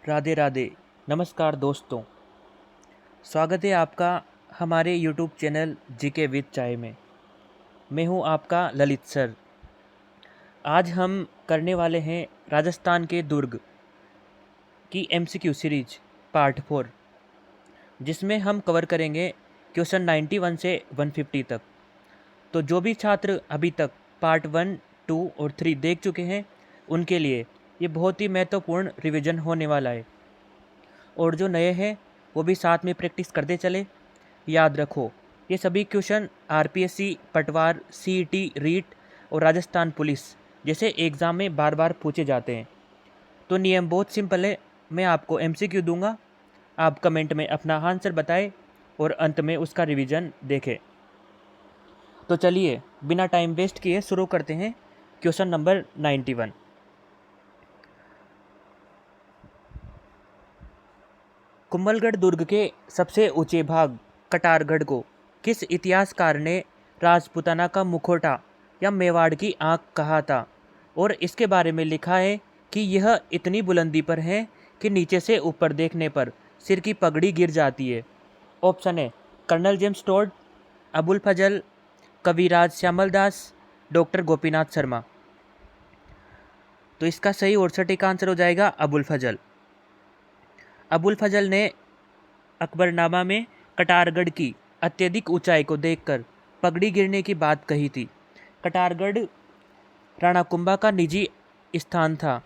राधे राधे। नमस्कार दोस्तों, स्वागत है आपका हमारे यूट्यूब चैनल जीके विद चाय में। मैं हूं आपका ललित सर। आज हम करने वाले हैं राजस्थान के दुर्ग की एमसीक्यू सीरीज पार्ट 4, जिसमें हम कवर करेंगे क्वेश्चन 91 से 150 तक। तो जो भी छात्र अभी तक पार्ट 1, 2 और 3 देख चुके हैं, उनके लिए ये बहुत ही महत्वपूर्ण रिवीजन होने वाला है। और जो नए हैं वो भी साथ में प्रैक्टिस करते चले। याद रखो, ये सभी क्वेश्चन आरपीएससी, पटवार, सीईटी, रीट और राजस्थान पुलिस जैसे एग्ज़ाम में बार बार पूछे जाते हैं। तो नियम बहुत सिंपल है। मैं आपको एमसीक्यू दूंगा, आप कमेंट में अपना आंसर बताएं और अंत में उसका रिवीजन देखें। तो चलिए बिना टाइम वेस्ट किए शुरू करते हैं क्वेश्चन नंबर 91। कुंभलगढ़ दुर्ग के सबसे ऊंचे भाग कटारगढ़ को किस इतिहासकार ने राजपूताना का मुखौटा या मेवाड़ की आंख कहा था? और इसके बारे में लिखा है कि यह इतनी बुलंदी पर है कि नीचे से ऊपर देखने पर सिर की पगड़ी गिर जाती है। ऑप्शन है कर्नल जेम्स टोड, अबुल फजल, कविराज श्यामल दास, डॉक्टर गोपीनाथ शर्मा। तो इसका सही और सटीक आंसर हो जाएगा अबुल फजल। अबुल फजल ने अकबरनामा में कटारगढ़ की अत्यधिक ऊंचाई को देखकर पगड़ी गिरने की बात कही थी। कटारगढ़ राणा कुंभा का निजी स्थान था,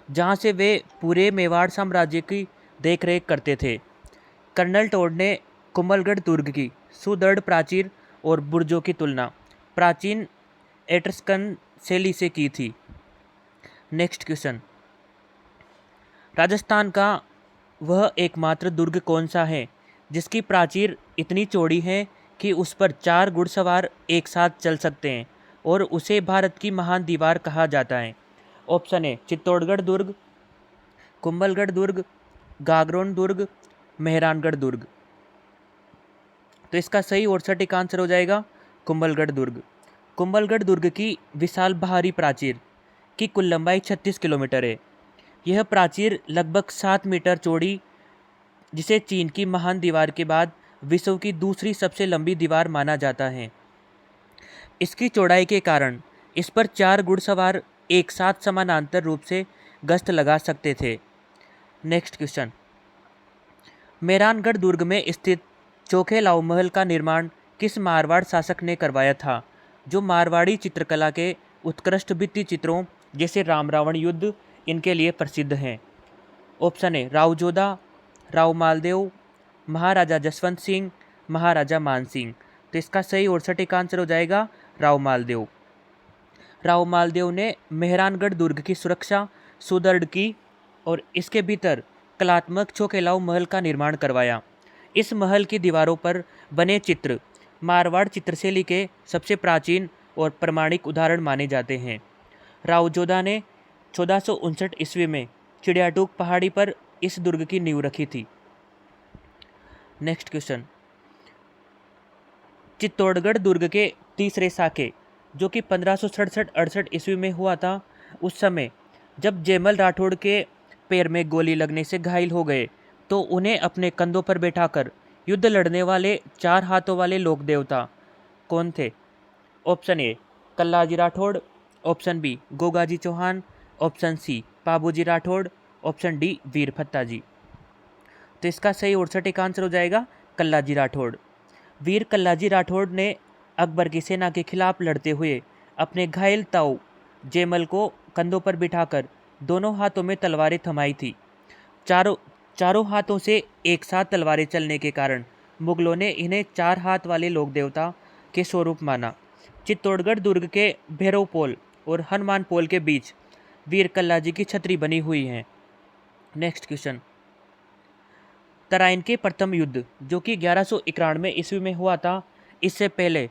जहां से वे पूरे मेवाड़ साम्राज्य की देखरेख करते थे। कर्नल टोड ने कुंभलगढ़ दुर्ग की सुदृढ़ प्राचीर और बुर्जों की तुलना प्राचीन एट्रस्कन शैली से की थी। नेक्स्ट क्वेश्चन, राजस्थान का वह एकमात्र दुर्ग कौन सा है जिसकी प्राचीर इतनी चौड़ी है कि उस पर 4 घुड़सवार एक साथ चल सकते हैं और उसे भारत की महान दीवार कहा जाता है? ऑप्शन है चित्तौड़गढ़ दुर्ग, कुंभलगढ़ दुर्ग, गागरोन दुर्ग, मेहरानगढ़ दुर्ग। तो इसका सही और सटीक आंसर हो जाएगा कुंभलगढ़ दुर्ग। कुंभलगढ़ दुर्ग की विशाल बाहरी प्राचीर की कुल लंबाई 36 किलोमीटर है। यह प्राचीर लगभग 7 मीटर चौड़ी, जिसे चीन की महान दीवार के बाद विश्व की दूसरी सबसे लंबी दीवार माना जाता है। इसकी चौड़ाई के कारण इस पर 4 घुड़सवार एक साथ समानांतर रूप से गश्त लगा सकते थे। नेक्स्ट क्वेश्चन, मेहरानगढ़ दुर्ग में स्थित चोखेलाऊ महल का निर्माण किस मारवाड़ शासक ने करवाया था, जो मारवाड़ी चित्रकला के उत्कृष्ट भित्ति चित्रों जैसे राम रावण युद्ध इनके लिए प्रसिद्ध हैं? ऑप्शन है राव जोधा, राव मालदेव, महाराजा जसवंत सिंह, महाराजा मान सिंह। तो इसका सही और सटीक आंसर हो जाएगा राव मालदेव। राव मालदेव ने मेहरानगढ़ दुर्ग की सुरक्षा सुदृढ़ की और इसके भीतर कलात्मक चोखेलाऊ महल का निर्माण करवाया। इस महल की दीवारों पर बने चित्र मारवाड़ चित्रशैली के सबसे प्राचीन और प्रमाणिक उदाहरण माने जाते हैं। राव जोधा ने 1459 ईस्वी में चिड़ियाटूक पहाड़ी पर इस दुर्ग की नींव रखी थी। नेक्स्ट क्वेश्चन, चित्तौड़गढ़ दुर्ग के तीसरे साके जो कि 1567-68 ईस्वी में हुआ था, उस समय जब जयमल राठौड़ के पैर में गोली लगने से घायल हो गए तो उन्हें अपने कंधों पर बैठाकर युद्ध लड़ने वाले 4 हाथों वाले लोक देवता कौन थे? Option A Kallaji Rathore, option B Gogaji Chauhan, option C Pabuji Rathore, option D Veer Fatta ji. तो इसका सही और सटीक आंसर हो जाएगा कल्लाजी राठौड़। वीर कल्लाजी राठौड़ ने अकबर की सेना के खिलाफ लड़ते हुए अपने घायल ताऊ जयमल को कंधों पर बिठाकर दोनों हाथों में तलवारें थमाई थी। चारों हाथों से एक साथ तलवारें चलने के कारण मुगलों ने इन्हें 4 हाथ वाले लोक देवता के स्वरूप माना। चित्तौड़गढ़ दुर्ग के भैरव पोल और हनुमान पोल के बीच वीर कल्लाजी की छतरी बनी हुई है। नेक्स्ट क्वेश्चन, तराइन के प्रथम युद्ध जो कि 1191 ईस्वी में हुआ था, इससे पहले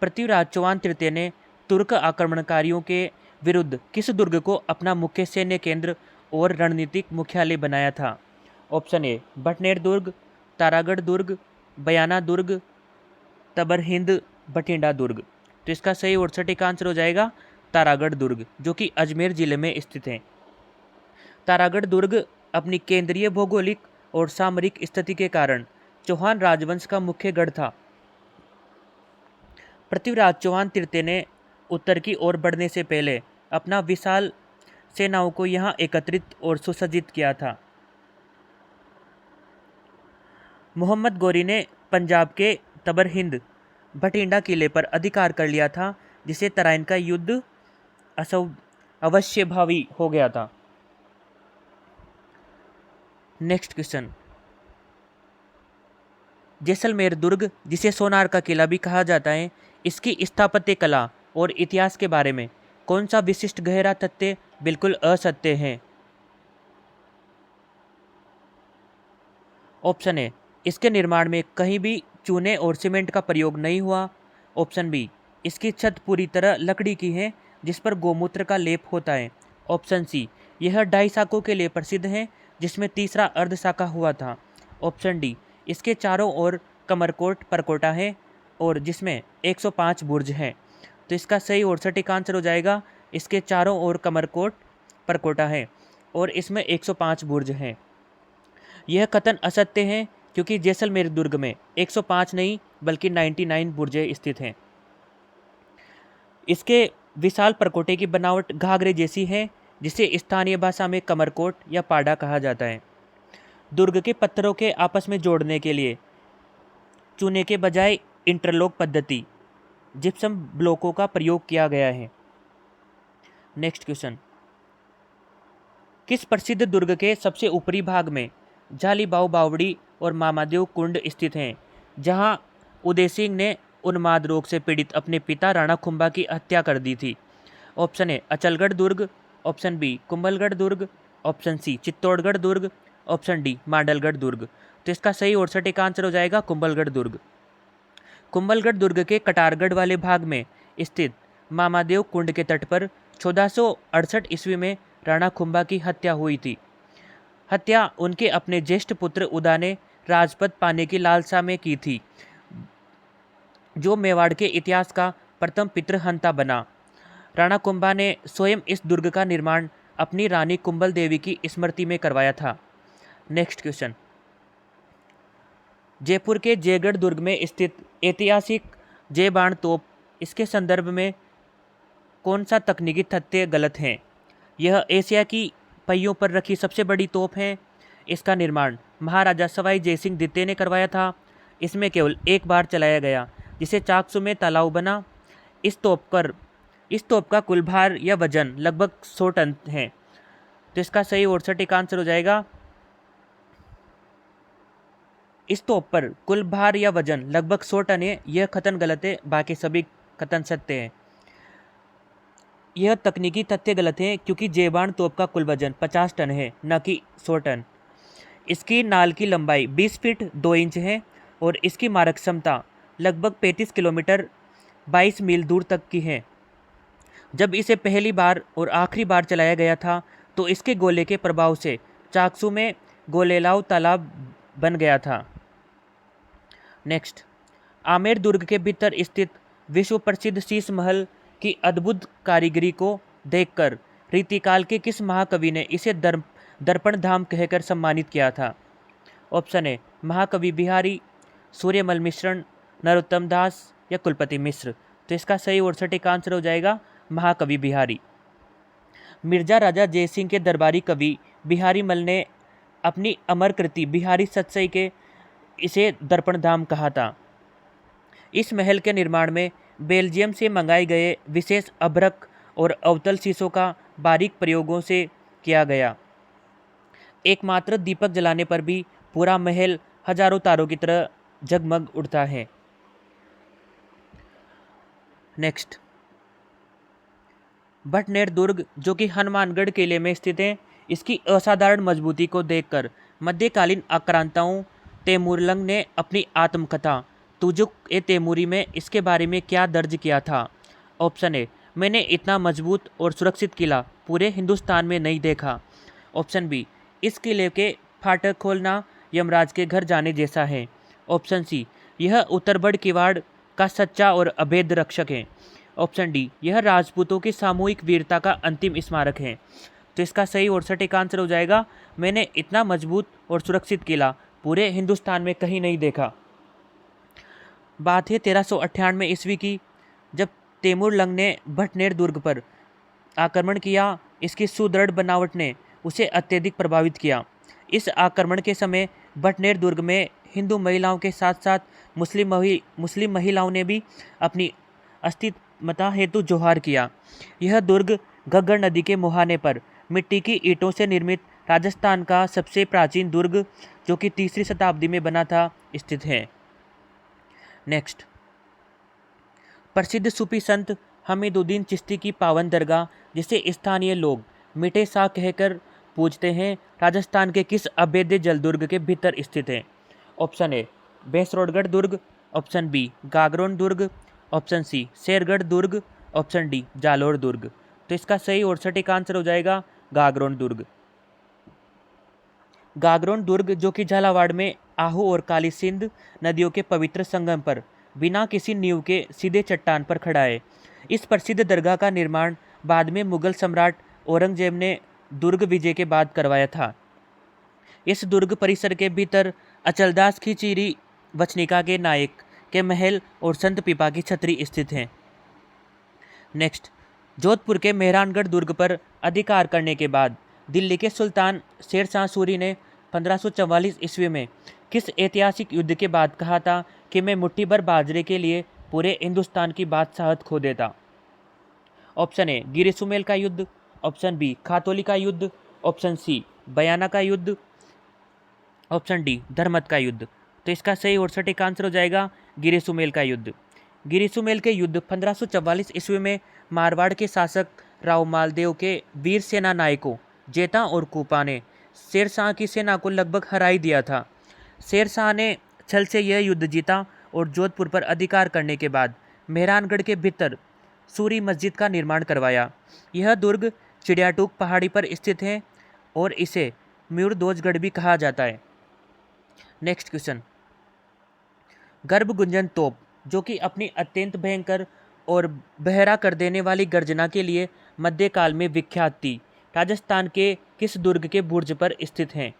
पृथ्वीराज चौहान तृतीय ने तुर्क आक्रमणकारियों के विरुद्ध किस दुर्ग को अपना मुख्य सैन्य केंद्र और रणनीतिक मुख्यालय बनाया था? ऑप्शन ए भटनेर दुर्ग, तारागढ़ दुर्ग, बयाना दुर्ग, तबरहिंद बठिंडा दुर्ग। तो इसका सही और सटीक आंसर हो जाएगा तारागढ़ दुर्ग, जो कि अजमेर जिले में स्थित है। तारागढ़ दुर्ग अपनी केंद्रीय भौगोलिक और सामरिक स्थिति के कारण चौहान राजवंश का मुख्य गढ़ था। पृथ्वीराज चौहान तृतीय ने उत्तर की ओर बढ़ने से पहले अपना विशाल सेनाओं को यहाँ एकत्रित और सुसज्जित किया था। मोहम्मद गौरी ने पंजाब के तबर हिंद भटिंडा किले पर अधिकार कर लिया था, जिसे तराइन का युद्ध अवश्यभावी हो गया था। नेक्स्ट क्वेश्चन, जैसलमेर दुर्ग, जिसे सोनार का किला भी कहा जाता है, इसकी स्थापत्य कला और इतिहास के बारे में कौन सा विशिष्ट गहरा तथ्य बिल्कुल असत्य है? ऑप्शन ए, इसके निर्माण में कहीं भी चूने और सीमेंट का प्रयोग नहीं हुआ। ऑप्शन बी, इसकी छत पूरी तरह लकड़ी की है जिस पर गोमूत्र का लेप होता है। ऑप्शन सी, यह ढाई साकों के लिए प्रसिद्ध है जिसमें तीसरा अर्ध साका हुआ था। ऑप्शन डी, इसके चारों ओर कमरकोट परकोटा है और जिसमें 105 बुर्ज हैं। तो इसका सही और सटीक आंसर हो जाएगा, इसके चारों ओर कमरकोट परकोटा है और इसमें 105 बुर्ज हैं। यह कथन असत्य है क्योंकि जैसलमेर दुर्ग में 105 नहीं बल्कि 99 बुर्जें स्थित हैं। इसके विशाल परकोटे की बनावट घाघरे जैसी है, जिसे स्थानीय भाषा में कमरकोट या पाड़ा कहा जाता है। दुर्ग के पत्थरों के आपस में जोड़ने के लिए चूने के बजाय इंटरलॉक पद्धति जिप्सम ब्लॉकों का प्रयोग किया गया है। नेक्स्ट क्वेश्चन, किस प्रसिद्ध दुर्ग के सबसे ऊपरी भाग में जालीबाव बावड़ी और मामादेव कुंड स्थित हैं, जहां उदय सिंह ने उन्माद रोग से पीड़ित अपने पिता राणा कुंभा की हत्या कर दी थी? ऑप्शन ए, अचलगढ़ दुर्ग। ऑप्शन बी, कुंभलगढ़ दुर्ग। ऑप्शन सी, चित्तौड़गढ़ दुर्ग। ऑप्शन डी, मांडलगढ़ दुर्ग। तो इसका सही और सटीक आंसर हो जाएगा कुंभलगढ़ दुर्ग। कुंभलगढ़ दुर्ग के कटारगढ़ वाले भाग में स्थित मामादेव कुंड के तट पर 1468 ईस्वी में राणा कुंभा की हत्या हुई थी। हत्या उनके अपने ज्येष्ठ पुत्र उदा ने राजपद पाने की लालसा में की थी, जो मेवाड़ के इतिहास का प्रथम पितृहंता बना। राणा कुंभा ने स्वयं इस दुर्ग का निर्माण अपनी रानी कुंभल देवी की स्मृति में करवाया था। नेक्स्ट क्वेश्चन, जयपुर के जयगढ़ दुर्ग में स्थित ऐतिहासिक जय बाण तोप, इसके संदर्भ में कौन सा तकनीकी तथ्य गलत है? यह एशिया की पहियों पर रखी सबसे बड़ी तोप है। इसका निर्माण महाराजा सवाई जयसिंह द्वितीय ने करवाया था। इसमें केवल एक बार चलाया गया, जिसे चाकसू में तालाब बना। इस तोप का कुल भार या वजन लगभग 100 टन है। तो इसका सही और सटीक आंसर हो जाएगा, इस तोप पर कुल भार या वजन लगभग 100 टन है। यह कथन गलत है, बाकी सभी कथन सत्य हैं। यह तकनीकी तथ्य गलत है क्योंकि जेबान तोप का कुल वजन 50 टन है, न कि 100 टन। इसकी नाल की लंबाई 20 फीट 2 इंच है और इसकी मारक क्षमता लगभग 35 किलोमीटर 22 मील दूर तक की है। जब इसे पहली बार और आखिरी बार चलाया गया था तो इसके गोले के प्रभाव से चाकसू में गोलेलाव तालाब बन गया था। नेक्स्ट, आमेर दुर्ग के भीतर स्थित विश्व प्रसिद्ध शीश महल की अद्भुत कारीगरी को देखकर रीतिकाल के किस महाकवि ने इसे दर्पण धाम कहकर सम्मानित किया था? ऑप्शन ए, महाकवि बिहारी, सूर्यमल मिश्रण, नरोत्तम दास या कुलपति मिश्र। तो इसका सही और सटीक आंसर हो जाएगा महाकवि बिहारी। मिर्जा राजा जयसिंह के दरबारी कवि बिहारी मल ने अपनी अमर कृति बिहारी सतसई के इसे दर्पण धाम कहा था। इस महल के निर्माण में बेल्जियम से मंगाए गए विशेष अभ्रक और अवतल शीशों का बारीक प्रयोगों से किया गया। एकमात्र दीपक जलाने पर भी पूरा महल हजारों तारों की तरह जगमग उठता है। नेक्स्ट, भटनेर दुर्ग, जो कि हनुमानगढ़ किले में स्थित है, इसकी असाधारण मजबूती को देखकर मध्यकालीन आक्रांताओं तैमूरलंग ने अपनी आत्मकथा तुजुक ए तैमूरी में इसके बारे में क्या दर्ज किया था? ऑप्शन ए, मैंने इतना मजबूत और सुरक्षित किला पूरे हिंदुस्तान में नहीं देखा। ऑप्शन बी, इस किले के फाटक खोलना यमराज के घर जाने जैसा है। ऑप्शन सी, यह उत्तरबड़ किवाड़ का सच्चा और अभेद रक्षक है। ऑप्शन डी, यह राजपूतों की सामूहिक वीरता का अंतिम स्मारक है। तो इसका सही और सटीक आंसर हो जाएगा, मैंने इतना मजबूत और सुरक्षित किला पूरे हिंदुस्तान में कहीं नहीं देखा। बात है 1398 ईस्वी की, जब तैमूर लंग ने भटनेर दुर्ग पर आक्रमण किया। इसकी सुदृढ़ बनावट ने उसे अत्यधिक प्रभावित किया। इस आक्रमण के समय भटनेर दुर्ग में हिंदू महिलाओं के साथ साथ मुस्लिम महिलाओं ने भी अपनी अस्तित्वता हेतु जोहार किया। यह दुर्ग घग्गर नदी के मुहाने पर मिट्टी की ईंटों से निर्मित राजस्थान का सबसे प्राचीन दुर्ग, जो कि 3री शताब्दी में बना था, स्थित है। नेक्स्ट, प्रसिद्ध सूफी संत हमीदुद्दीन चिश्ती की पावन दरगाह, जिसे स्थानीय लोग मीठे शाह कहकर पूजते हैं, राजस्थान के किस अभेद्य जलदुर्ग के भीतर स्थित है? ऑप्शन ए भैंसरोडगढ़ दुर्ग, ऑप्शन बी गागरोन दुर्ग, ऑप्शन सी शेरगढ़ दुर्ग, ऑप्शन डी जालोर दुर्ग। तो इसका सही और सटीक आंसर हो जाएगा गागरोन दुर्ग। गागरोन दुर्ग, जो कि झालावाड़ में आहू और काली सिंध नदियों के पवित्र संगम पर बिना किसी नींव के सीधे चट्टान पर खड़ा है। इस प्रसिद्ध दरगाह का निर्माण बाद में मुगल सम्राट औरंगजेब ने दुर्ग विजय के बाद करवाया था। इस दुर्ग परिसर के भीतर अचलदास की चीरी, वचनिका के नायक के महल और संत पीपा की छतरी स्थित हैं। नेक्स्ट, जोधपुर के मेहरानगढ़ दुर्ग पर अधिकार करने के बाद दिल्ली के सुल्तान शेर शाह सूरी ने 1544 ईस्वी में किस ऐतिहासिक युद्ध के बाद कहा था कि मैं मुट्ठी भर बाजरे के लिए पूरे हिंदुस्तान की बादशाहत खो देता? ऑप्शन ए गिरी सुमेल का युद्ध, ऑप्शन बी खातौली का युद्ध, ऑप्शन सी बयाना का युद्ध, ऑप्शन डी धर्मत का युद्ध। तो इसका सही और सटीक आंसर हो जाएगा गिरी सुमेल का युद्ध। गिरी सुमेल के युद्ध 1544 ईस्वी में मारवाड़ के शासक राव मालदेव के वीर सेना नायकों जेता और कूपा ने शेर शाह की सेना को लगभग हरा ही दिया था। शेर शाह ने छल से यह युद्ध जीता और जोधपुर पर अधिकार करने के बाद मेहरानगढ़ के भीतर सूरी मस्जिद का निर्माण करवाया। यह दुर्ग चिड़ियाटूक पहाड़ी पर स्थित है और इसे म्यूरध्वजगढ़ भी कहा जाता है। नेक्स्ट क्वेश्चन, गर्भगुंजन तोप, जो कि अपनी अत्यंत भयंकर और बहरा कर देने वाली गर्जना के लिए मध्यकाल में विख्यात थी, राजस्थान के किस दुर्ग के बुर्ज पर स्थित हैं?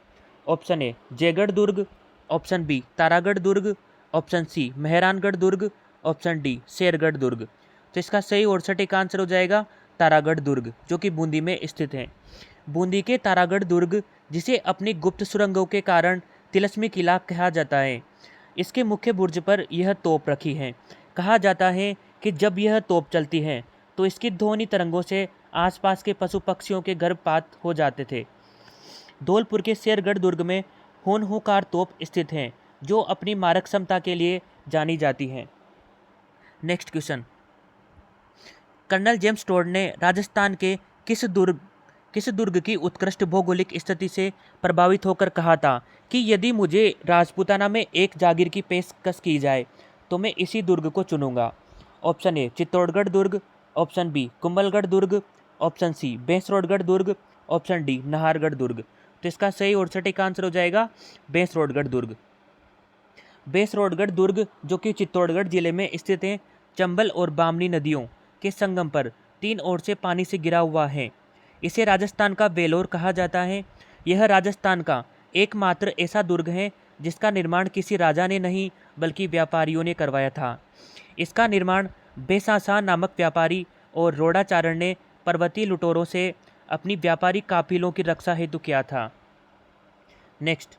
Option A Jaigarh Durg, option B Taragarh दुर्ग, ऑप्शन सी मेहरानगढ़ दुर्ग, ऑप्शन डी शेरगढ़ दुर्ग। तो इसका सही और सटीक आंसर हो जाएगा तारागढ़ दुर्ग, जो कि बूंदी में स्थित है। बूंदी के तारागढ़ दुर्ग, जिसे अपनी गुप्त सुरंगों के कारण तिलस्मी किला कहा जाता है, इसके मुख्य बुर्ज पर यह तोप रखी है। कहा जाता है कि जब यह तोप चलती है तो इसकी ध्वनि तरंगों से आसपास के पशु पक्षियों के गर्भपात हो जाते थे। धौलपुर के शेरगढ़ दुर्ग में होनहुकार तोप स्थित हैं, जो अपनी मारक क्षमता के लिए जानी जाती हैं। Next question, colonel James Tod ने राजस्थान के किस दुर्ग की उत्कृष्ट भौगोलिक स्थिति से प्रभावित होकर कहा था कि यदि मुझे राजपूताना में एक जागीर की पेशकश की जाए तो मैं इसी दुर्ग को चुनूंगा? ऑप्शन ए चित्तौड़गढ़ दुर्ग, ऑप्शन बी कुंभलगढ़ दुर्ग, ऑप्शन सी भैंसरोडगढ़ दुर्ग, ऑप्शन डी नाहरगढ़ दुर्ग। तो इसका सही और सटीक आंसर हो जाएगा भैंसरोडगढ़ दुर्ग। भैंसरोडगढ़ दुर्ग, जो कि चित्तौड़गढ़ जिले में स्थित है, चंबल और बामनी नदियों के संगम पर 3 ओर से पानी से घिरा हुआ है। इसे राजस्थान का वेलोर कहा जाता है। यह राजस्थान का एकमात्र ऐसा दुर्ग है जिसका निर्माण किसी राजा ने नहीं बल्कि व्यापारियों ने करवाया था। इसका निर्माण बेसासा नामक व्यापारी और रोडाचारण ने पर्वतीय लुटेरों से अपनी व्यापारी काफिलों की रक्षा हेतु किया था। नेक्स्ट,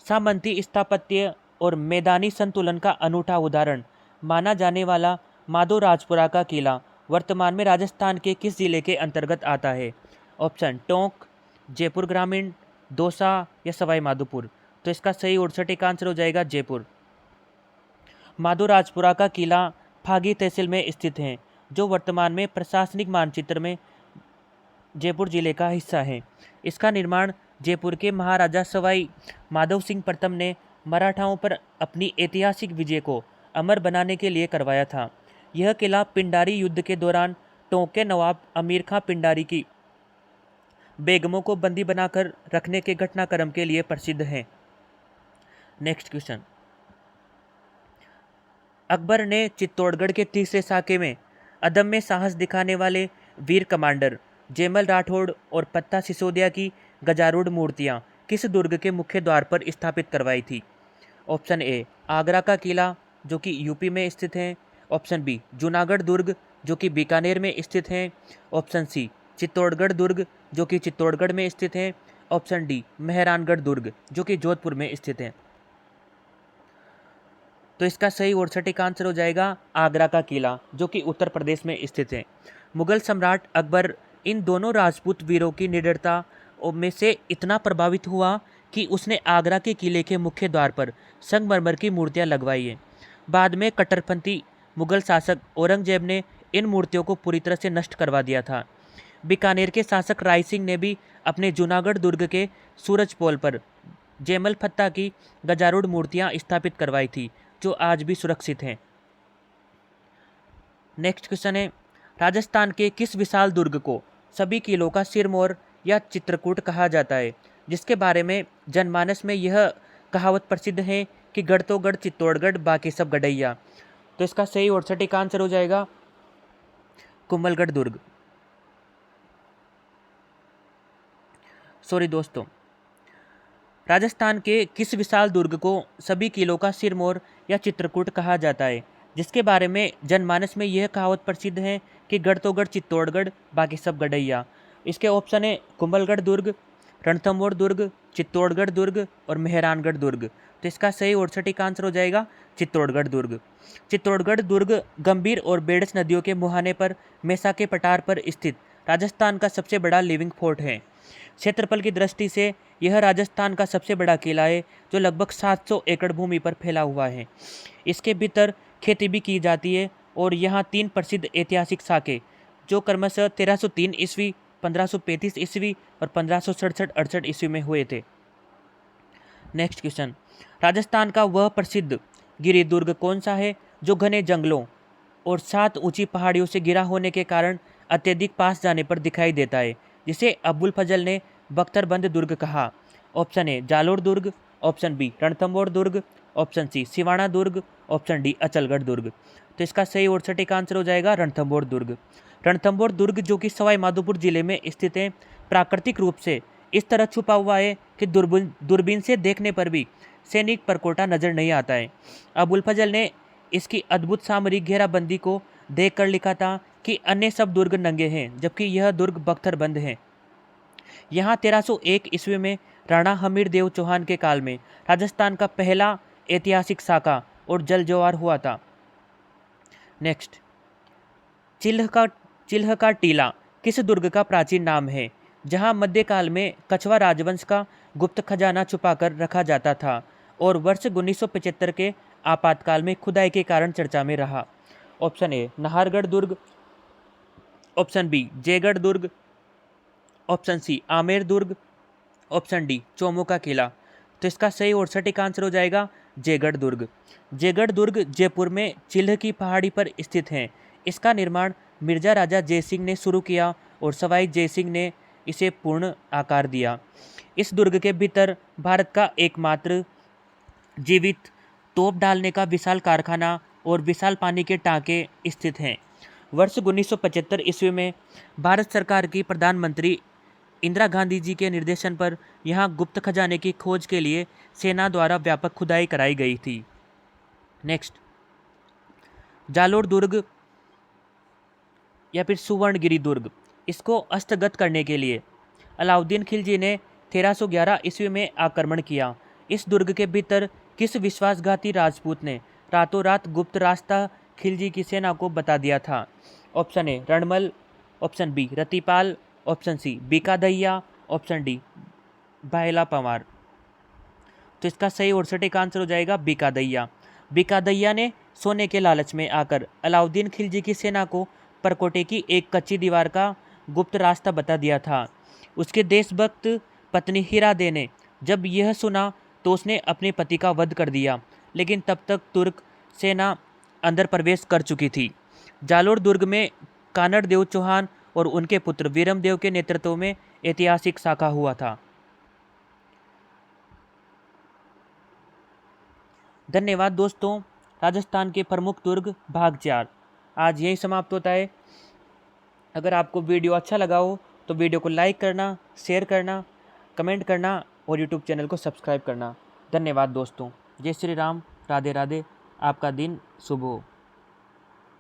सामंती स्थापत्य और मैदानी संतुलन का अनूठा उदाहरण माना जाने वाला माधोराजपुरा का किला वर्तमान में राजस्थान के किस जिले के अंतर्गत आता है? ऑप्शन टोंक, जयपुर ग्रामीण, दौसा या सवाई माधोपुर। तो इसका सही और सटीक आंसर हो जाएगा जयपुर। माधोराजपुरा का किला फागी तहसील में स्थित है, जो वर्तमान में प्रशासनिक मानचित्र में जयपुर जिले का हिस्सा है। इसका निर्माण जयपुर के महाराजा सवाई माधव सिंह प्रथम ने मराठाओं पर अपनी ऐतिहासिक विजय को अमर बनाने के लिए करवाया था। यह किला पिंडारी युद्ध के दौरान टोंक के नवाब अमीर खां पिंडारी की बेगमों को बंदी बनाकर रखने के घटनाक्रम के लिए प्रसिद्ध है। नेक्स्ट क्वेश्चन, अकबर ने चित्तौड़गढ़ के तीसरे साके में अदम्य साहस दिखाने वाले वीर कमांडर जयमल राठौड़ और पत्ता सिसोदिया की गजारूढ़ मूर्तियाँ किस दुर्ग के मुख्य द्वार पर स्थापित करवाई थी? ऑप्शन ए आगरा का किला जो कि यूपी में स्थित है। ऑप्शन बी जूनागढ़ दुर्ग जो कि बीकानेर में स्थित है। ऑप्शन सी चित्तौड़गढ़ दुर्ग जो कि चित्तौड़गढ़ में स्थित है। ऑप्शन डी मेहरानगढ़ दुर्ग जो कि जोधपुर में स्थित है। तो इसका सही और सटीक आंसर हो जाएगा आगरा का किला जो कि उत्तर प्रदेश में स्थित है। मुगल सम्राट अकबर इन दोनों राजपूत वीरों की निडरता में से इतना प्रभावित हुआ कि उसने आगरा के किले के मुख्य द्वार पर संगमरमर की मूर्तियां लगवाई हैं। बाद में कट्टरपंथी मुगल शासक औरंगजेब ने इन मूर्तियों को पूरी तरह से नष्ट करवा दिया था। बीकानेर के शासक राय सिंह ने भी अपने जूनागढ़ दुर्ग के सूरज पोल पर जयमल फत्ता की गजारूढ़ मूर्तियां स्थापित करवाई थी जो आज भी सुरक्षित हैं। नेक्स्ट क्वेश्चन है, राजस्थान के किस विशाल दुर्ग को सभी किलों का सिरमौर या चित्रकूट कहा जाता है, जिसके बारे में जनमानस में यह कहावत प्रसिद्ध है कि गढ़ तो गढ़ चित्तौड़गढ़ बाकी सब गडैया। तो इसका सही और सटीक आंसर हो जाएगा कुंभलगढ़ दुर्ग। सॉरी दोस्तों, राजस्थान के किस विशाल दुर्ग को सभी किलों का सिरमौर या चित्रकूट कहा जाता है, जिसके बारे में जनमानस में यह कहावत प्रसिद्ध है कि गढ़ तो गढ़ चित्तौड़गढ़ बाकी सब गडैया। इसके ऑप्शन है कुंभलगढ़ दुर्ग, रणथंभौर दुर्ग, चित्तौड़गढ़ दुर्ग और मेहरानगढ़ दुर्ग। तो इसका सही और सटीक आंसर हो जाएगा चित्तौड़गढ़ दुर्ग। चित्तौड़गढ़ दुर्ग गंभीर और बेडस नदियों के मुहाने पर मेसा के पठार पर स्थित राजस्थान का सबसे बड़ा लिविंग फोर्ट है। क्षेत्रफल की दृष्टि से यह राजस्थान का सबसे बड़ा किला है जो लगभग 700 एकड़ भूमि पर फैला हुआ है। इसके भीतर खेती भी की जाती है और यहाँ 3 प्रसिद्ध ऐतिहासिक साके जो क्रमशः 1303 ईस्वी, 1535 ईस्वी और 1567-68 ईस्वी में हुए थे। नेक्स्ट क्वेश्चन, राजस्थान का वह प्रसिद्ध गिरी दुर्ग कौन सा है जो घने जंगलों और 7 ऊंची पहाड़ियों से घिरा होने के कारण अत्यधिक पास जाने पर दिखाई देता है, जिसे अबुल फजल ने बख्तरबंद दुर्ग कहा? ऑप्शन ए जालोर दुर्ग, ऑप्शन बी रणथंभौर दुर्ग, ऑप्शन सी सिवाना दुर्ग, ऑप्शन डी अचलगढ़ दुर्ग। तो इसका सही और सटीक आंसर हो जाएगा रणथंभौर दुर्ग। रणथंभौर दुर्ग जो कि सवाई माधोपुर जिले में स्थित है, प्राकृतिक रूप से इस तरह छुपा हुआ है कि दूरबीन से देखने पर भी सैनिक परकोटा नजर नहीं आता है। अबुल फजल ने इसकी अद्भुत सामरिक घेराबंदी को देखकर लिखा था कि अन्य सब दुर्ग नंगे हैं जबकि यह दुर्ग बख्तरबंद है। यहाँ 1301 ईस्वी में राणा हमीर देव चौहान के काल में राजस्थान का पहला ऐतिहासिक साका और जल जवार हुआ था। नेक्स्ट, चिल्ह का टीला किस दुर्ग का प्राचीन नाम है जहाँ मध्यकाल में कछवा राजवंश का गुप्त खजाना छुपाकर रखा जाता था और वर्ष 1975 के आपातकाल में खुदाई के कारण चर्चा में रहा? Option A Nahargarh Durg, option B Jaigarh Durg, option C Amer Durg, option D Chomu का किला। तो इसका सही और सटीक आंसर हो जाएगा जयगढ़ दुर्ग। जयगढ़ दुर्ग जयपुर में चिल्ह की पहाड़ी पर स्थित है। इसका निर्माण मिर्जा राजा जयसिंह ने शुरू किया और सवाई जयसिंह ने इसे पूर्ण आकार दिया। इस दुर्ग के भीतर भारत का एकमात्र जीवित तोप डालने का विशाल कारखाना और विशाल पानी के टांके स्थित हैं। वर्ष 1975 ईस्वी में भारत सरकार की प्रधानमंत्री इंदिरा गांधी जी के निर्देशन पर यहाँ गुप्त खजाने की खोज के लिए सेना द्वारा व्यापक खुदाई कराई गई थी। नेक्स्ट, जालोर दुर्ग या फिर सुवर्णगिरी दुर्ग, इसको हस्तगत करने के लिए अलाउद्दीन खिलजी ने 1311 ईस्वी में आक्रमण किया। इस दुर्ग के भीतर किस विश्वासघाती राजपूत ने रातों रात गुप्त रास्ता खिलजी की सेना को बता दिया था? Option A Ranmal, option B Ratipal, option C Bikadahiya, option D Bahela Panwar. तो इसका सही और सटीक आंसर हो जाएगा बीकादहिया। बीकादहिया ने सोने के लालच में आकर अलाउद्दीन खिलजी की सेना को परकोटे की एक कच्ची दीवार का गुप्त रास्ता बता दिया था। उसके देशभक्त पत्नी हीरा दे ने जब यह सुना तो उसने अपने पति का वध कर दिया, लेकिन तब तक तुर्क सेना अंदर प्रवेश कर चुकी थी। जालोर दुर्ग में कानड़ देव चौहान और उनके पुत्र वीरम देव के नेतृत्व में ऐतिहासिक साका हुआ था। धन्यवाद दोस्तों। राजस्थान के प्रमुख दुर्ग भाग 4 आज यही समाप्त होता है। अगर आपको वीडियो अच्छा लगा हो तो वीडियो को लाइक करना, शेयर करना, कमेंट करना और यूट्यूब चैनल को सब्सक्राइब करना। धन्यवाद दोस्तों। जय श्री राम। राधे राधे। आपका दिन शुभ हो।